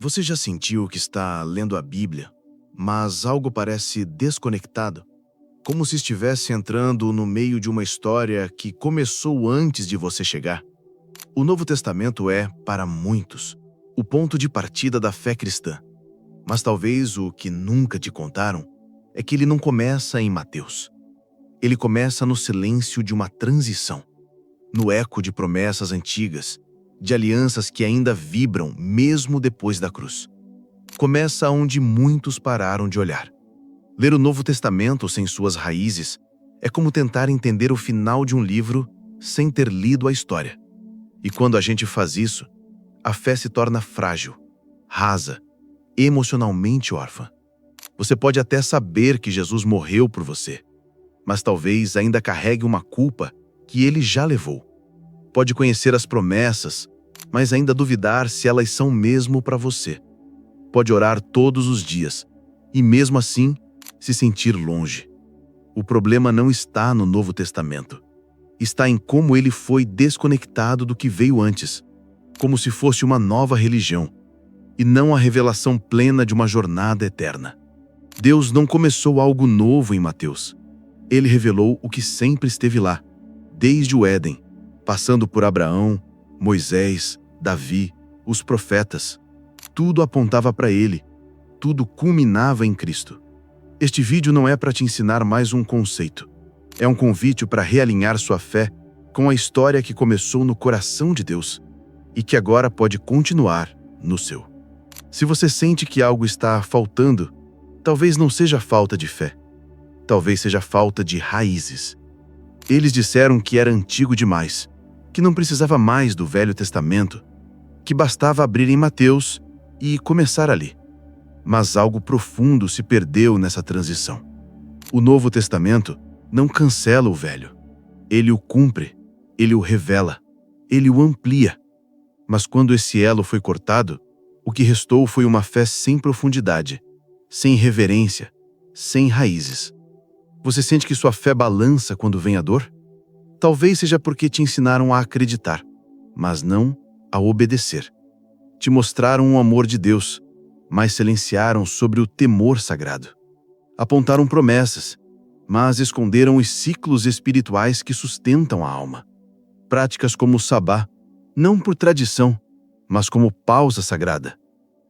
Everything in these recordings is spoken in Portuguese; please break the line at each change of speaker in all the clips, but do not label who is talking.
Você já sentiu que está lendo a Bíblia, mas algo parece desconectado? Como se estivesse entrando no meio de uma história que começou antes de você chegar? O Novo Testamento é, para muitos, o ponto de partida da fé cristã. Mas talvez o que nunca te contaram é que ele não começa em Mateus. Ele começa no silêncio de uma transição, no eco de promessas antigas, de alianças que ainda vibram mesmo depois da cruz. Começa onde muitos pararam de olhar. Ler o Novo Testamento sem suas raízes é como tentar entender o final de um livro sem ter lido a história. E quando a gente faz isso, a fé se torna frágil, rasa, emocionalmente órfã. Você pode até saber que Jesus morreu por você, mas talvez ainda carregue uma culpa que ele já levou. Pode conhecer as promessas, mas ainda duvidar se elas são mesmo para você. Pode orar todos os dias e, mesmo assim, se sentir longe. O problema não está no Novo Testamento. Está em como ele foi desconectado do que veio antes, como se fosse uma nova religião, e não a revelação plena de uma jornada eterna. Deus não começou algo novo em Mateus. Ele revelou o que sempre esteve lá, desde o Éden, passando por Abraão, Moisés, Davi, os profetas. Tudo apontava para ele, tudo culminava em Cristo. Este vídeo não é para te ensinar mais um conceito. É um convite para realinhar sua fé com a história que começou no coração de Deus e que agora pode continuar no seu. Se você sente que algo está faltando, talvez não seja falta de fé. Talvez seja falta de raízes. Eles disseram que era antigo demais, que não precisava mais do Velho Testamento, que bastava abrir em Mateus e começar ali. Mas algo profundo se perdeu nessa transição. O Novo Testamento não cancela o Velho. Ele o cumpre, ele o revela, ele o amplia. Mas quando esse elo foi cortado, o que restou foi uma fé sem profundidade, sem reverência, sem raízes. Você sente que sua fé balança quando vem a dor? Talvez seja porque te ensinaram a acreditar, mas não a obedecer. Te mostraram o amor de Deus, mas silenciaram sobre o temor sagrado. Apontaram promessas, mas esconderam os ciclos espirituais que sustentam a alma. Práticas como o sabá, não por tradição, mas como pausa sagrada.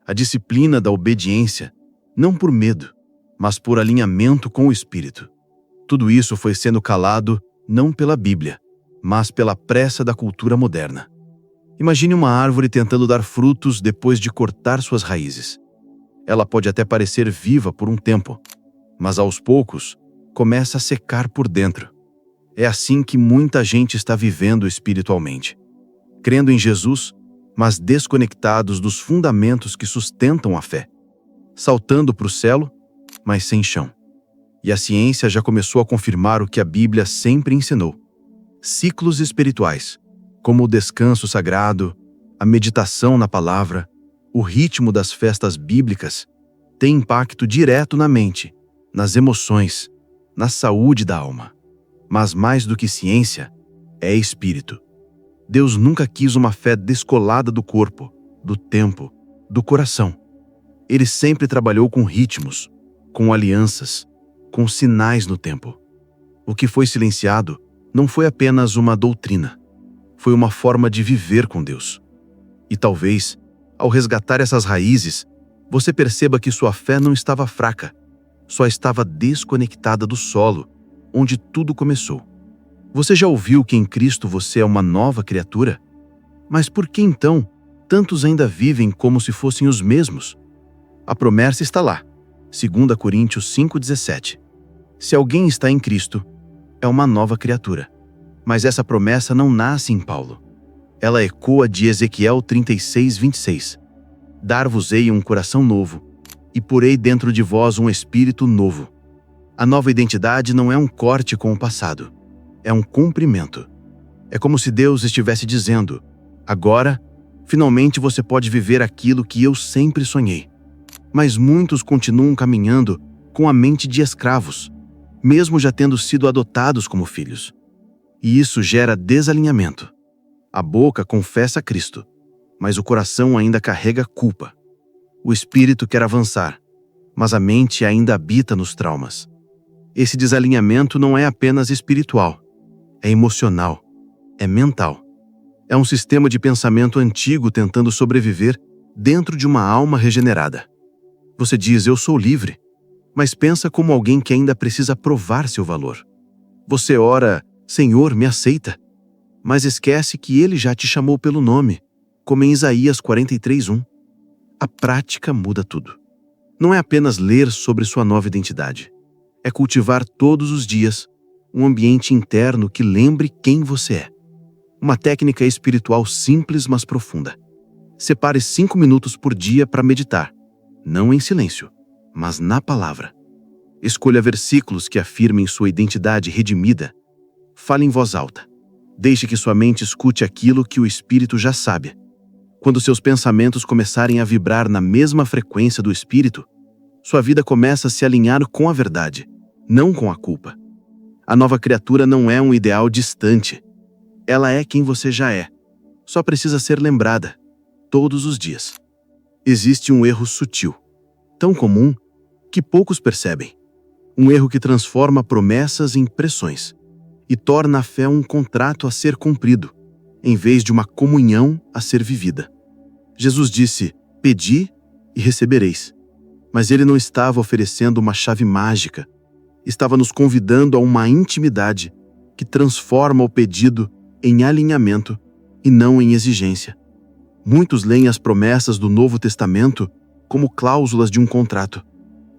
A disciplina da obediência, não por medo, mas por alinhamento com o Espírito. Tudo isso foi sendo calado não pela Bíblia, mas pela pressa da cultura moderna. Imagine uma árvore tentando dar frutos depois de cortar suas raízes. Ela pode até parecer viva por um tempo, mas aos poucos começa a secar por dentro. É assim que muita gente está vivendo espiritualmente. Crendo em Jesus, mas desconectados dos fundamentos que sustentam a fé. Saltando para o céu, mas sem chão. E a ciência já começou a confirmar o que a Bíblia sempre ensinou. Ciclos espirituais, como o descanso sagrado, a meditação na palavra, o ritmo das festas bíblicas, têm impacto direto na mente, nas emoções, na saúde da alma. Mas mais do que ciência, é espírito. Deus nunca quis uma fé descolada do corpo, do tempo, do coração. Ele sempre trabalhou com ritmos, com alianças, com sinais no tempo. O que foi silenciado não foi apenas uma doutrina, foi uma forma de viver com Deus. E talvez, ao resgatar essas raízes, você perceba que sua fé não estava fraca, só estava desconectada do solo, onde tudo começou. Você já ouviu que em Cristo você é uma nova criatura? Mas por que então tantos ainda vivem como se fossem os mesmos? A promessa está lá, 2 Coríntios 5,17. Se alguém está em Cristo, é uma nova criatura. Mas essa promessa não nasce em Paulo. Ela ecoa de Ezequiel 36:26. Dar-vos-ei um coração novo, e porei dentro de vós um espírito novo. A nova identidade não é um corte com o passado, é um cumprimento. É como se Deus estivesse dizendo: agora, finalmente você pode viver aquilo que eu sempre sonhei. Mas muitos continuam caminhando com a mente de escravos, mesmo já tendo sido adotados como filhos. E isso gera desalinhamento. A boca confessa Cristo, mas o coração ainda carrega culpa. O espírito quer avançar, mas a mente ainda habita nos traumas. Esse desalinhamento não é apenas espiritual, é emocional, é mental. É um sistema de pensamento antigo tentando sobreviver dentro de uma alma regenerada. Você diz, eu sou livre, mas pensa como alguém que ainda precisa provar seu valor. Você ora, Senhor, me aceita, mas esquece que Ele já te chamou pelo nome, como em Isaías 43:1. A prática muda tudo. Não é apenas ler sobre sua nova identidade. É cultivar todos os dias um ambiente interno que lembre quem você é. Uma técnica espiritual simples, mas profunda. Separe 5 minutos por dia para meditar, não em silêncio, mas na palavra. Escolha versículos que afirmem sua identidade redimida. Fale em voz alta. Deixe que sua mente escute aquilo que o Espírito já sabe. Quando seus pensamentos começarem a vibrar na mesma frequência do Espírito, sua vida começa a se alinhar com a verdade, não com a culpa. A nova criatura não é um ideal distante. Ela é quem você já é. Só precisa ser lembrada, todos os dias. Existe um erro sutil, tão comum, que poucos percebem. Um erro que transforma promessas em pressões e torna a fé um contrato a ser cumprido, em vez de uma comunhão a ser vivida. Jesus disse, pedi e recebereis. Mas ele não estava oferecendo uma chave mágica. Estava nos convidando a uma intimidade que transforma o pedido em alinhamento e não em exigência. Muitos leem as promessas do Novo Testamento como cláusulas de um contrato.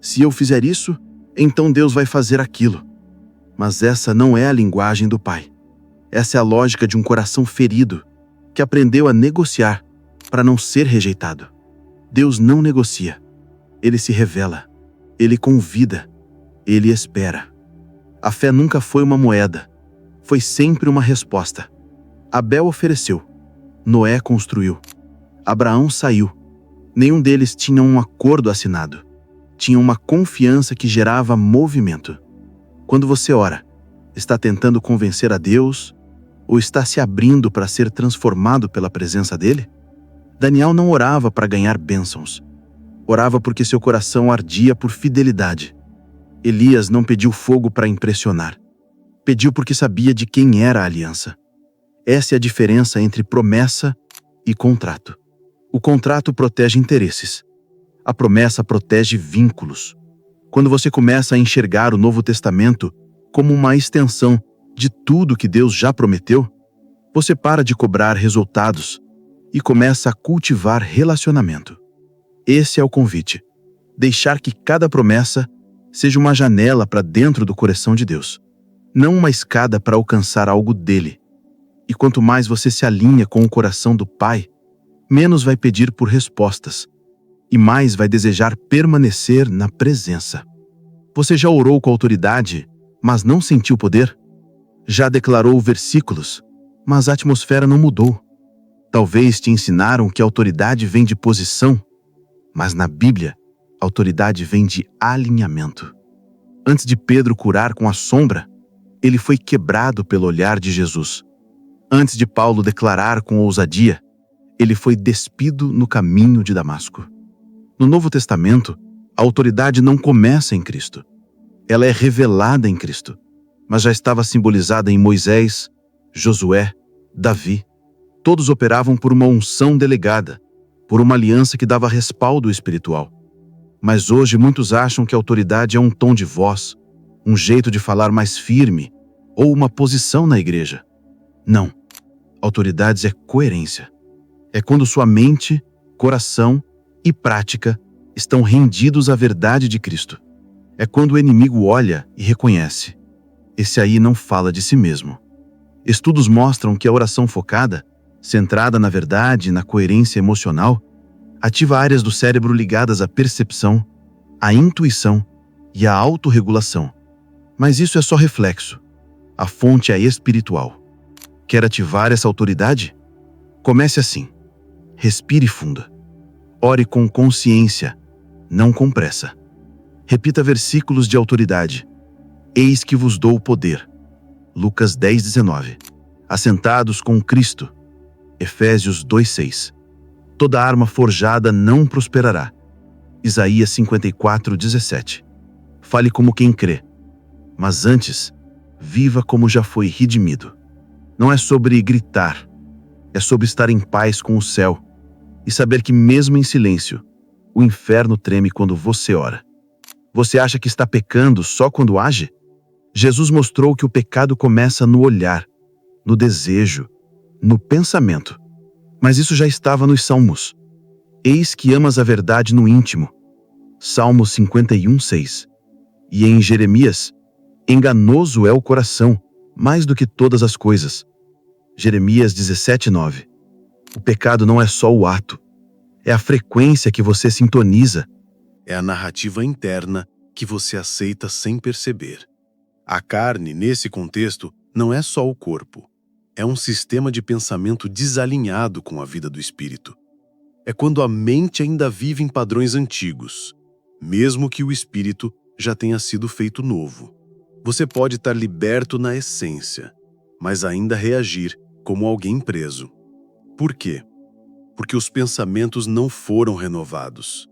Se eu fizer isso, então Deus vai fazer aquilo. Mas essa não é a linguagem do Pai. Essa é a lógica de um coração ferido, que aprendeu a negociar para não ser rejeitado. Deus não negocia. Ele se revela. Ele convida. Ele espera. A fé nunca foi uma moeda. Foi sempre uma resposta. Abel ofereceu. Noé construiu. Abraão saiu. Nenhum deles tinha um acordo assinado. Tinha uma confiança que gerava movimento. Quando você ora, está tentando convencer a Deus ou está se abrindo para ser transformado pela presença dele? Daniel não orava para ganhar bênçãos. Orava porque seu coração ardia por fidelidade. Elias não pediu fogo para impressionar. Pediu porque sabia de quem era a aliança. Essa é a diferença entre promessa e contrato. O contrato protege interesses. A promessa protege vínculos. Quando você começa a enxergar o Novo Testamento como uma extensão de tudo que Deus já prometeu, você para de cobrar resultados e começa a cultivar relacionamento. Esse é o convite. Deixar que cada promessa seja uma janela para dentro do coração de Deus, não uma escada para alcançar algo dele. E quanto mais você se alinha com o coração do Pai, menos vai pedir por respostas e mais vai desejar permanecer na presença. Você já orou com autoridade, mas não sentiu poder? Já declarou versículos, mas a atmosfera não mudou. Talvez te ensinaram que a autoridade vem de posição, mas na Bíblia, a autoridade vem de alinhamento. Antes de Pedro curar com a sombra, ele foi quebrado pelo olhar de Jesus. Antes de Paulo declarar com ousadia, ele foi despido no caminho de Damasco. No Novo Testamento, a autoridade não começa em Cristo. Ela é revelada em Cristo, mas já estava simbolizada em Moisés, Josué, Davi. Todos operavam por uma unção delegada, por uma aliança que dava respaldo espiritual. Mas hoje muitos acham que a autoridade é um tom de voz, um jeito de falar mais firme ou uma posição na igreja. Não. Autoridade é coerência. É quando sua mente, coração e prática estão rendidos à verdade de Cristo. É quando o inimigo olha e reconhece. Esse aí não fala de si mesmo. Estudos mostram que a oração focada, centrada na verdade e na coerência emocional, ativa áreas do cérebro ligadas à percepção, à intuição e à autorregulação. Mas isso é só reflexo. A fonte é espiritual. Quer ativar essa autoridade? Comece assim. Respire fundo. Ore com consciência, não com pressa. Repita versículos de autoridade. Eis que vos dou o poder. Lucas 10:19. Assentados com Cristo. Efésios 2:6. Toda arma forjada não prosperará, Isaías 54:17. Fale como quem crê, mas antes, viva como já foi redimido. Não é sobre gritar, é sobre estar em paz com o céu e saber que mesmo em silêncio, o inferno treme quando você ora. Você acha que está pecando só quando age? Jesus mostrou que o pecado começa no olhar, no desejo, no pensamento. Mas isso já estava nos Salmos. Eis que amas a verdade no íntimo. Salmo 51:6. E em Jeremias, enganoso é o coração, mais do que todas as coisas. Jeremias 17:9. O pecado não é só o ato, é a frequência que você sintoniza.
É a narrativa interna que você aceita sem perceber. A carne, nesse contexto, não é só o corpo. É um sistema de pensamento desalinhado com a vida do espírito. É quando a mente ainda vive em padrões antigos, mesmo que o espírito já tenha sido feito novo. Você pode estar liberto na essência, mas ainda reagir como alguém preso. Por quê? Porque os pensamentos não foram renovados.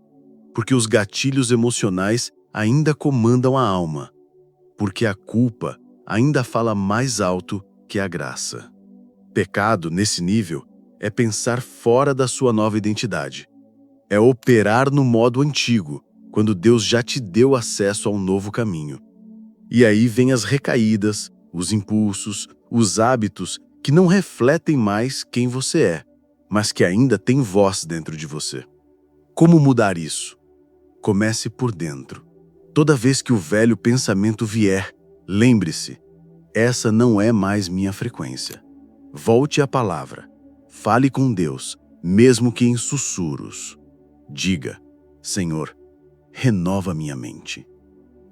Porque os gatilhos emocionais ainda comandam a alma. Porque a culpa ainda fala mais alto que a graça. Pecado, nesse nível, é pensar fora da sua nova identidade. É operar no modo antigo, quando Deus já te deu acesso a um novo caminho. E aí vem as recaídas, os impulsos, os hábitos que não refletem mais quem você é, mas que ainda tem voz dentro de você. Como mudar isso? Comece por dentro. Toda vez que o velho pensamento vier, lembre-se, essa não é mais minha frequência. Volte à palavra. Fale com Deus, mesmo que em sussurros. Diga, Senhor, renova minha mente.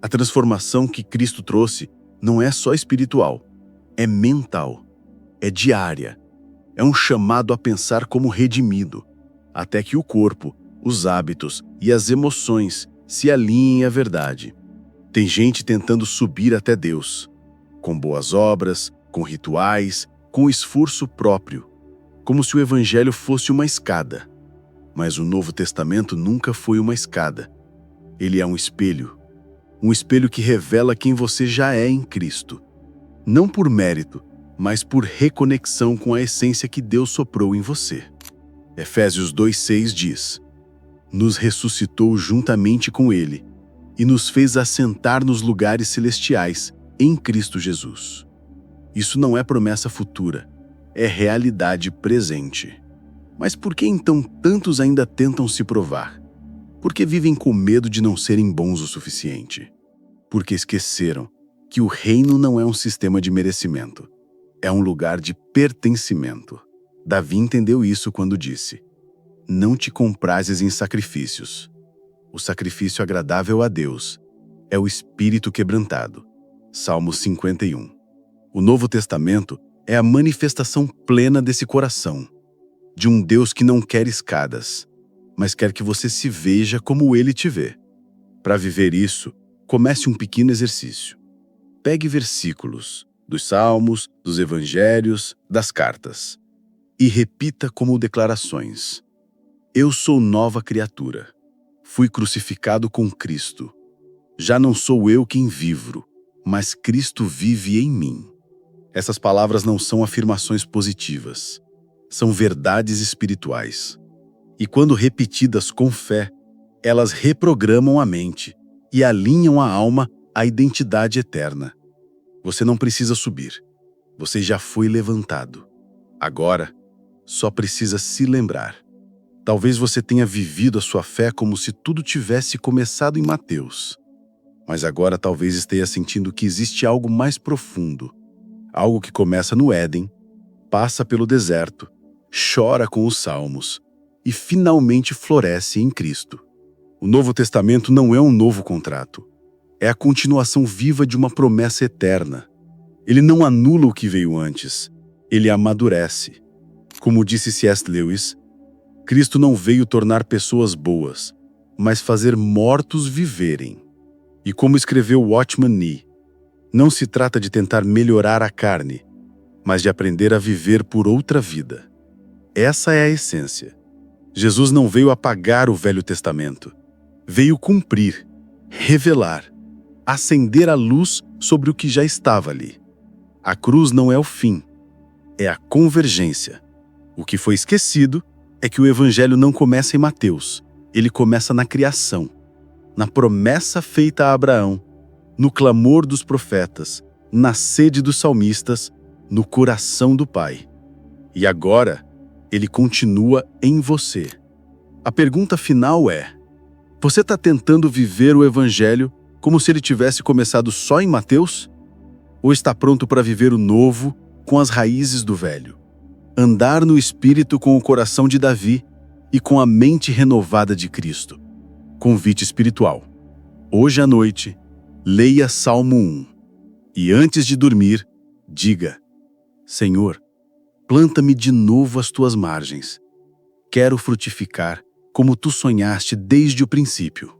A transformação que Cristo trouxe não é só espiritual, é mental, é diária. É um chamado a pensar como redimido, até que o corpo, os hábitos e as emoções se alinhem à verdade. Tem gente tentando subir até Deus, com boas obras, com rituais, com esforço próprio, como se o Evangelho fosse uma escada. Mas o Novo Testamento nunca foi uma escada. Ele é um espelho que revela quem você já é em Cristo. Não por mérito, mas por reconexão com a essência que Deus soprou em você. Efésios 2:6 diz: nos ressuscitou juntamente com Ele e nos fez assentar nos lugares celestiais em Cristo Jesus. Isso não é promessa futura, é realidade presente. Mas por que então tantos ainda tentam se provar? Porque vivem com medo de não serem bons o suficiente. Porque esqueceram que o reino não é um sistema de merecimento, é um lugar de pertencimento. Davi entendeu isso quando disse: não te comprases em sacrifícios. O sacrifício agradável a Deus é o espírito quebrantado. Salmo 51. O Novo Testamento é a manifestação plena desse coração, de um Deus que não quer escadas, mas quer que você se veja como Ele te vê. Para viver isso, comece um pequeno exercício. Pegue versículos dos Salmos, dos Evangelhos, das cartas e repita como declarações. Eu sou nova criatura. Fui crucificado com Cristo. Já não sou eu quem vivo, mas Cristo vive em mim. Essas palavras não são afirmações positivas. São verdades espirituais. E quando repetidas com fé, elas reprogramam a mente e alinham a alma à identidade eterna. Você não precisa subir. Você já foi levantado. Agora, só precisa se lembrar. Talvez você tenha vivido a sua fé como se tudo tivesse começado em Mateus. Mas agora talvez esteja sentindo que existe algo mais profundo. Algo que começa no Éden, passa pelo deserto, chora com os salmos e finalmente floresce em Cristo. O Novo Testamento não é um novo contrato. É a continuação viva de uma promessa eterna. Ele não anula o que veio antes. Ele amadurece. Como disse C.S. Lewis, Cristo não veio tornar pessoas boas, mas fazer mortos viverem. E como escreveu Watchman Nee, não se trata de tentar melhorar a carne, mas de aprender a viver por outra vida. Essa é a essência. Jesus não veio apagar o Velho Testamento. Veio cumprir, revelar, acender a luz sobre o que já estava ali. A cruz não é o fim, é a convergência. O que foi esquecido é que o Evangelho não começa em Mateus, ele começa na criação, na promessa feita a Abraão, no clamor dos profetas, na sede dos salmistas, no coração do Pai. E agora, ele continua em você. A pergunta final é: você está tentando viver o Evangelho como se ele tivesse começado só em Mateus? Ou está pronto para viver o novo com as raízes do velho? Andar no Espírito com o coração de Davi e com a mente renovada de Cristo. Convite espiritual. Hoje à noite, leia Salmo 1. E antes de dormir, diga: Senhor, planta-me de novo às tuas margens. Quero frutificar como tu sonhaste desde o princípio.